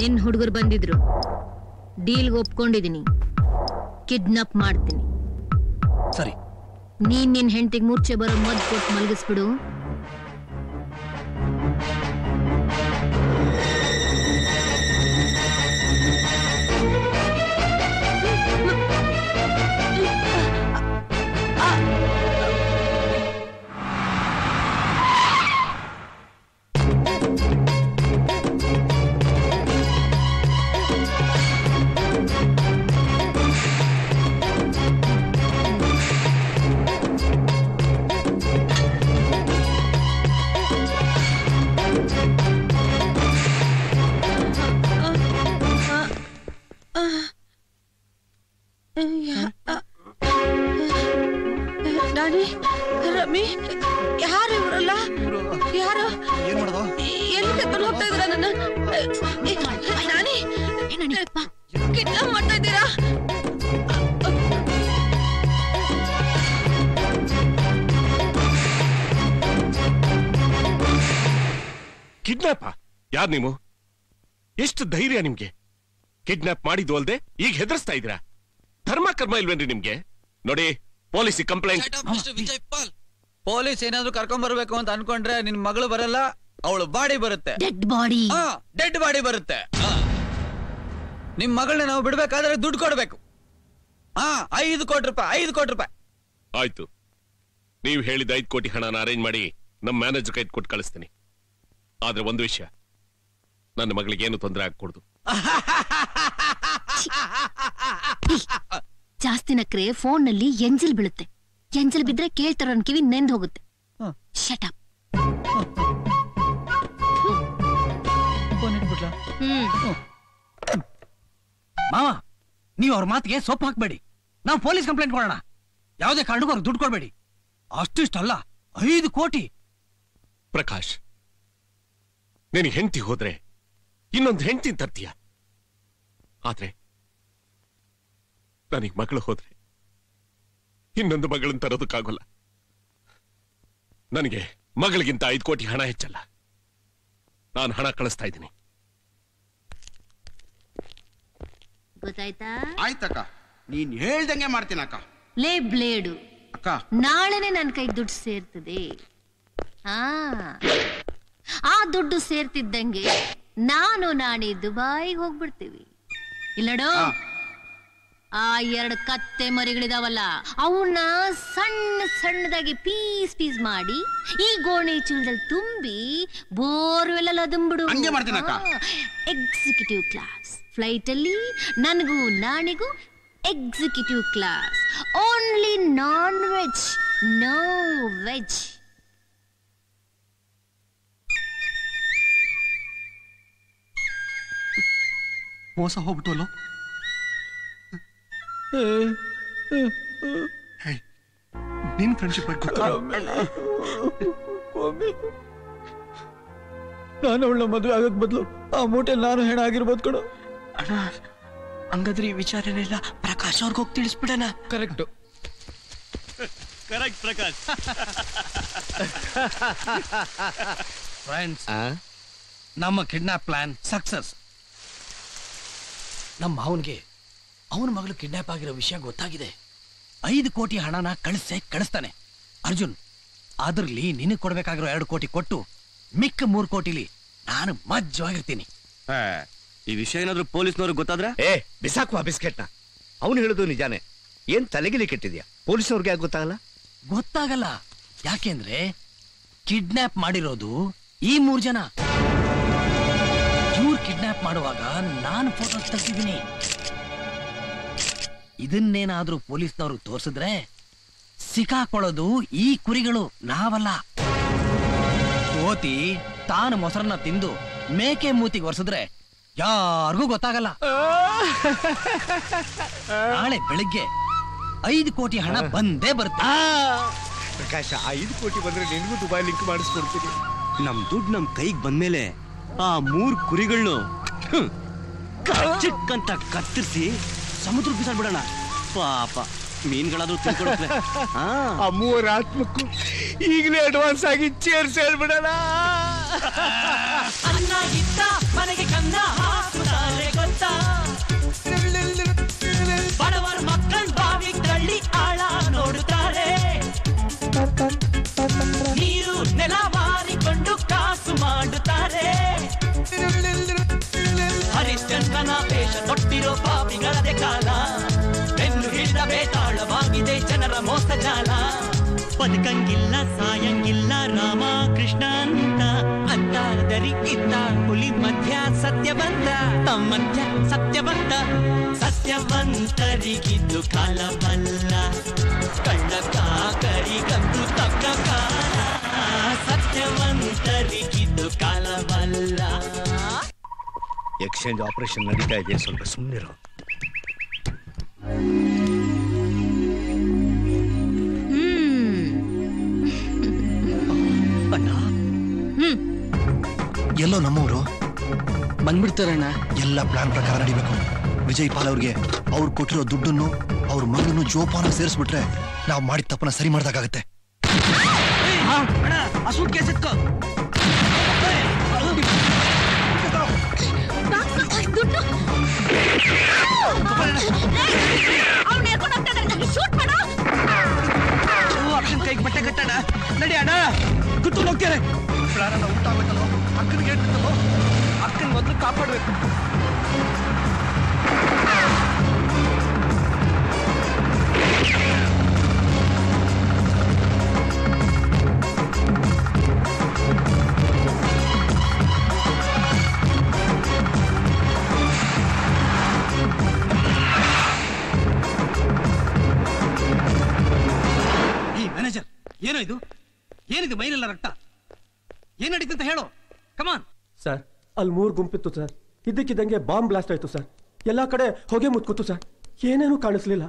ನಿನ್ ಹುಡುಗರು ಬಂದಿದ್ರು, ಡೀಲ್ಗೆ ಒಪ್ಕೊಂಡಿದೀನಿ, ಕಿಡ್ನಾಪ್ ಮಾಡ್ತೀನಿ. ಸರಿ, ನೀನ್ ನಿನ್ ಹೆಂಡತಿಗೆ ಮೂರ್ಛೆ ಬರೋ ಮದ್ ಕೊಟ್ಟು ಮಲಗಿಸ್ಬಿಡು. ರಮಿ, ಯಾರು ಇವರಲ್ಲ? ಯಾರು ಎಲ್ಲಿ ಕರ್ಕೊಂಡು ಹೋಗ್ತಾ ಇದ್ದೀರಾ ನನ್ನ? ನಾನಿ, ಕಿಡ್ನಾಪ್ ಮಾಡ್ತಾ ಇದ್ದೀರಾ? ಕಿಡ್ನಾಪ್? ಯಾರ್ ನೀವು? ಎಷ್ಟು ಧೈರ್ಯ ನಿಮ್ಗೆ? ಕಿಡ್ನಾಪ್ ಮಾಡಿದ್ದು ಅಲ್ದೆ ಈಗ ಹೆದರ್ಸ್ತಾ ಇದ್ದೀರಾ? ಧರ್ಮ ಕರ್ಮ ಇಲ್ವೇನ್ರಿ ನಿಮ್ಗೆ? ನೋಡಿ, ಪೊಲೀಸ್ ಕಂಪ್ಲೇಂಟ್. ಪೊಲೀಸ್ ಏನಾದ್ರು ಕರ್ಕೊಂಡ್ ಬರ್ಬೇಕು ಅಂತ ಅನ್ಕೊಂಡ್ರೆ ನಿನ್ ಮಗಳು ಬರಲ್ಲ, ಅವಳು ಬಾಡಿ ಬರುತ್ತೆ. Dead body. ಡೆಡ್ ಬಾಡಿ ಬರುತ್ತೆ. ನಿಮ್ ಮಗಳನ್ನ ನಾವು ಬಿಡ್ಬೇಕಾದ್ರೆ ದುಡ್ಡು ಕೊಡ್ಬೇಕು. 5 ಕೋಟಿ ರೂಪಾಯಿ. 5 ಕೋಟಿ ರೂಪಾಯಿ. ಆಯ್ತು, ನೀವು ಹೇಳಿದ 5 ಕೋಟಿ ಹಣನ ಅರೇಂಜ್ ಮಾಡಿ ನಮ್ಮ ಮ್ಯಾನೇಜರ್ ಕೈ ಕೊಟ್ಟು ಕಳಿಸ್ತೀನಿ. ಆದ್ರೆ ಒಂದು ವಿಷಯ, ನನ್ನ ಮಗಳಿಗೆ ಏನು ತೊಂದರೆ ಆಗ್ಕೊಡ್ದು. ಜಾಸ್ತಿ ನಕ್ರೆ ಫೋನ್ ನಲ್ಲಿ ಎಂಜಲ್ ಬೀಳುತ್ತೆ. ಎಂಜಲ್ ಬಿದ್ರೆ ಕೇಳ್ತಾರ ನನ್ ಕಿವಿ ನೆಂದ್ ಹೋಗುತ್ತೆ. Shut up. ಮಾವ, ನೀವು ಅವ್ರ ಮಾತಿಗೆ ಸೊಪ್ಪು ಹಾಕ್ಬೇಡಿ. ನಾವು ಪೊಲೀಸ್ ಕಂಪ್ಲೇಂಟ್ ಕೊಡೋಣ. ಯಾವುದೇ ಕಾರಣಕ್ಕೂ ಅವ್ರಿಗೆ ದುಡ್ಡು ಕೊಡ್ಬೇಡಿ. ಅಷ್ಟಿಷ್ಟಲ್ಲ, 5 ಕೋಟಿ. ಪ್ರಕಾಶ್, ನಿನಗೆ ಹೆಂಡತಿ ಹೋದ್ರೆ ಇನ್ನೊಂದು ಹೆಂಡತಿ ತರ್ತೀಯ. ಆದ್ರೆ ನನಗೆ ಮಗಳು ಹೋದ್ರೆ ಇನ್ನೊಂದು ಮಗಳನ್ನ ತರೋದಕ್ಕಾಗಲ್ಲ. ನನಗೆ ಮಗಳಿಗಿಂತ 5 ಕೋಟಿ ಹಣ ಹೆಚ್ಚಲ್ಲ. ನಾನು ಹಣ ಕಳಿಸ್ತಾ ಇದ್ದೀನಿ. ಗೊತ್ತಾಯ್ತಾ? ಆಯ್ತಕ್ಕ, ನೀನ್ ಹೇಳ್ದಂಗೆ ಮಾಡ್ತೀನಕ್ಕ. ಲೇ ಬ್ಲೇಡು, ಅಕ್ಕ ನಾಳೆನೆ ನನ್ನ ಕೈ ದುಡ್ಡು ಸೇರ್ತದೆ. ಆ ದುಡ್ಡು ಸೇರ್ತಿದ್ದಂಗೆ ನಾನು ನಾಣಿ ದುಬಾಯಿಗೆ ಹೋಗ್ಬಿಡ್ತೀವಿ. ಇಲ್ಲಡೋ, ಆ 2 ಕತ್ತೆ ಮರಿಗಳಿದಾವಲ್ಲ, ಅವನ್ನ ಸಣ್ಣ ಸಣ್ಣದಾಗಿ ಪೀಸ್ ಮಾಡಿ ಈ ಗೋಣಿ ಚೀಲದಲ್ಲಿ ತುಂಬಿ ಬೋರ್ವೆಲ್ ಎಲ್ಲ ತುಂಬಿಡು. ಎಕ್ಸಿಕ್ಯೂಟಿವ್ ಕ್ಲಾಸ್ ಫ್ಲೈಟ್ ಅಲ್ಲಿ ನನಗೂ ನಾಣಿಗೂ executive class. Only non veg, no veg. ಮೋಸ ಹೋಗ್ಬಿಟ್ಟಲ್ಲ. ನಿನ್ ಫ್ರೆಂಡ್ಶಿಪ್ ನಾನು ಅವಳ ಮದುವೆ ಆಗಕ್ ಬದಲು ಆ ಮೂಟೆ ನಾನು ಹೆಣ ಆಗಿರ್ಬೋದು ಕಣ. ಅಣ್ಣ, ಹಂಗಾದ್ರೆ ಈ ವಿಚಾರನೆಲ್ಲ ಪ್ರಕಾಶ್ ಅವ್ರಿಗೆ ಹೋಗಿ ತಿಳಿಸ್ಬಿಡಣ. ಕರೆಕ್ಟ್ ಪ್ರಕಾಶ್. ಫ್ರೆಂಡ್ಸ್, ನಮ್ಮ ಕಿಡ್ನಾಪ್ ಪ್ಲಾನ್ ಸಕ್ಸಸ್. ನಮ್ಮ ಮಾವನ್ಗೆ ಅವನ ಮಗಳು ಕಿಡ್ನಾಪ್ ಆಗಿರೋ ವಿಷಯ ಗೊತ್ತಾಗಿದೆ. 5 ಕೋಟಿ ಹಣನ ಕಳಿಸ್ತಾನೆ. ಅರ್ಜುನ್, ಅದ್ರಲ್ಲಿ ನಿನಗೆ ಕೊಡ್ಬೇಕಾಗಿರೋ 2 ಕೋಟಿ ಕೊಟ್ಟು ಮಿಕ್ಕ 3 ಕೋಟಿಲಿ ನಾನು ಮಜ್ಜವಾಗಿರ್ತೀನಿ. ಈ ವಿಷಯ ಏನಾದ್ರು ಪೊಲೀಸ್ನವ್ರಿಗೆ ಗೊತ್ತಾದ್ರೆ? ಬಿಸಾಕುವ ಬಿಸ್ಕೆಟ್ನ. ಅವನು ಹೇಳುದು ನಿಜಾನೇ. ಏನ್ ತಲೆಗಿಲಿ ಕೆಟ್ಟಿದ್ಯಾ? ಪೊಲೀಸ್ನವ್ರಿಗೆ ಯಾಕೆ ಗೊತ್ತಾಗಲ್ಲ. ಯಾಕೆಂದ್ರೆ ಕಿಡ್ನಾಪ್ ಮಾಡಿರೋದು ಈ 3 ಜನ. ಇವ್ರು ಕಿಡ್ನಾಪ್ ಮಾಡುವಾಗ ನಾನು ಫೋಟೋ ತೆಗ್ದಿದ್ದೀನಿ. ಇದನ್ನೇನಾದ್ರೂ ಪೊಲೀಸ್ನವ್ರು ತೋರಿಸಿದ್ರೆ ಸಿಕ್ಕಾಕೊಳ್ಳೋದು ಈ ಕುರಿಗಳು, ನಾವಲ್ಲ. ಕೋತಿ ತಾನು ಮೊಸರನ್ನ ತಿಂದು ಮೇಕೆ ಮೂತಿಗೆ ಒರೆಸಿದ್ರೆ ಯಾರಿಗೂ ಗೊತ್ತಾಗಲ್ಲ. ನಾಳೆ ಬೆಳಿಗ್ಗೆ 5 ಕೋಟಿ ಹಣ ಬಂದೇ ಬರುತ್ತೆ. ಪ್ರಕಾಶ, 5 ಕೋಟಿ ಬಂದ್ರೆ ನಿನ್ಗೂ ದುಬಾಯ್ ಲಿಂಕ್ ಮಾಡಿಸ್ಕೊಡ್ತೀನಿ. ನಮ್ ದುಡ್ಡು ನಮ್ ಕೈಗೆ ಬಂದ್ಮೇಲೆ ಆ 3 ಕುರಿಗಳನ್ನು ಚಿಕ್ಕಂತ ಕತ್ತರಿಸಿ ಸಮುದ್ರ ಬಿಸಾಡ್ಬಿಡೋಣ. ಪಾಪ ಮೀನ್ಗಳಾದ್ರೂ ತಿಳ್ಕೊಡುತ್ತೆ. ಆ 3 ಆತ್ಮಕ್ಕೂ ಈಗಲೇ ಅಡ್ವಾನ್ಸ್ ಆಗಿ ಚೇರ್ ಸೇರ್ಬಿಡೋಣ. ಅನ್ನ ಇದ್ದ ಮನೆಗೆ ಕನ್ನ ಹಾಕುತ್ತ ಮೋಸಗಾಲ ಬದುಕಂಗಿಲ್ಲ ಸಾಯಂಗಿಲ್ಲ ರಾಮ ಕೃಷ್ಣ ಅಂತ ಅಂತಾದರಿ ಇದ್ದ ಹುಲಿ ಮಧ್ಯ ಸತ್ಯವಂತ ಮಧ್ಯ ಸತ್ಯವಂತ ಸತ್ಯವಂತರಿಗಿದ್ದು ಕಾಲವಲ್ಲ ಕಳ್ಳ ಕಾಕರಿಗಂತೂ ತಕ್ಕ ಕಾಲ ಸತ್ಯವಂತರಿಗಿದ್ದು ಕಾಲವಲ್ಲ. ಎಕ್ಸ್ಚೇಂಜ್ ಆಪರೇಷನ್ ನಡೀತಾ ಇದೆ, ಸ್ವಲ್ಪ ಸುಮ್ಮನಿರು. ಅಣ್ಣ ಎಲ್ಲೋ ನಮ್ಮವರು ಬಂದ್ಬಿಡ್ತಾರಣ್ಣ. ಎಲ್ಲ ಪ್ಲಾನ್ ಪ್ರಕಾರ ನಡಿಬೇಕು. ವಿಜಯ್ ಪಾಲ್ ಅವ್ರಿಗೆ ಅವ್ರು ಕೊಟ್ಟಿರೋ ದುಡ್ಡನ್ನು ಅವ್ರ ಮಗನನ್ನು ಜೋಪಾನ ಸೇರಿಸ್ಬಿಟ್ರೆ ನಾವು ಮಾಡಿದ ತಪ್ಪನ ಸರಿ ಮಾಡ್ದಾಗತ್ತೆ. ಕೈಗೆ ಬಟ್ಟೆ ಕಟ್ಟಣ, ನಡಿ ಅಣ್ಣ, ಕುತ್ಕೊಂಡು ಹೋಗ್ತಾರೆ. ಪ್ರಾರಂಭ ಊಟ ಅಕ್ಕನಿಗೆ ಹೇಳ್ಬಿಟ್ಟಲ್ಲೋ, ಅಕ್ಕನ ಮೊದಲು ಕಾಪಾಡ್ಬೇಕು. ಮ್ಯಾನೇಜರ್, ಏನೋ ಇದು? ಏನಿದು ಮೈನೆಲ್ಲ ರಕ್ತ? ಏನ್ ನಡೀತಂತ ಹೇಳು, ಕಮಾನ್. ಸರ್, ಅಲ್ಲಿ 3 ಗುಂಪಿತ್ತು ಸರ್. ಇದ್ದಕ್ಕಿದ್ದಂಗೆ ಬಾಂಬ್ ಬ್ಲಾಸ್ಟ್ ಆಯ್ತು ಸರ್. ಎಲ್ಲಾ ಕಡೆ ಹೊಗೆ ಮುತ್ಕೊತು ಸರ್. ಏನೇನು ಕಾಣಿಸ್ಲಿಲ್ಲ.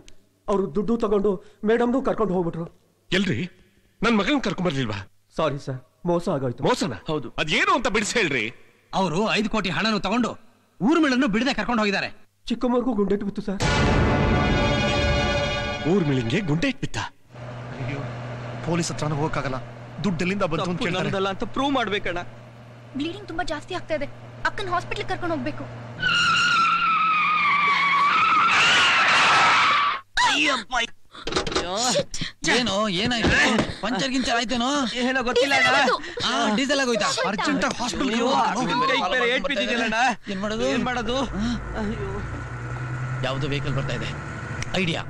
ಅವರು ದುಡ್ಡು ತಗೊಂಡು ಮೇಡಮ್ನು ಕರ್ಕೊಂಡು ಹೋಗ್ಬಿಟ್ರು. ಎಲ್ರಿ ನನ್ ಮಗನ್ ಕರ್ಕೊಂಡ್ಬರ್ಲಿಲ್ವಾ? ಸಾರಿ ಸರ್, ಮೋಸ ಆಗೋಯ್ತು. ಮೋಸನ? ಹೌದು. ಅದೇನು ಅಂತ ಬಿಡಿಸಿ ಹೇಳ್ರಿ. ಅವರು 5 ಕೋಟಿ ಹಣನು ತಗೊಂಡು ಊರ್ಮಿಳನ್ನು ಬಿಡದೆ ಕರ್ಕೊಂಡು ಹೋಗಿದ್ದಾರೆ. ಚಿಕ್ಕಮ್ಮವ್ರಿಗೂ ಗುಂಡೆಟ್ಟು ಬಿತ್ತು ಸರ್. ಊರ್ಮಿಳಿಂಗೆ ಗುಂಡೆ ಇಟ್ಬಿತ್ತ? ಪೊಲೀಸ್ ಹತ್ರ ಹೋಗಕ್ಕಾಗಲ್ಲ, ದುಡ್ಡೆಲ್ಲಿಂದ ಬಂತು ಅಂತ ಕೇಳ್ತಾರೆ. ಅಂತ ಪ್ರೂವ್ ಮಾಡ್ಬೇಕಣ್ಣ. ಬ್ಲೀಡಿಂಗ್ ತುಂಬಾ ಜಾಸ್ತಿ ಆಗ್ತಾ ಇದೆ. ಅಕ್ಕನ ಹಾಸ್ಪಿಟಲ್ ಕರ್ಕೊಂಡು ಹೋಗ್ಬೇಕು. ಏನೋ ಏನಾಯ್ತು? ಪಂಚರ್ ಗಿಂಚರ್ ಆಯ್ತೇನೋ? ಏನೋ ಗೊತ್ತಿಲ್ಲ. ಡೀಸೆಲ್ ಆಗೋಯ್ತಾ? Urgent hospital. ಏನ್ ಮಾಡೋದು? ಏನ್ ಮಾಡೋದು? ಯಾವ್ದು ವೆಹಿಕಲ್ ಬರ್ತಾ ಇದೆ? ಐಡಿಯಾ.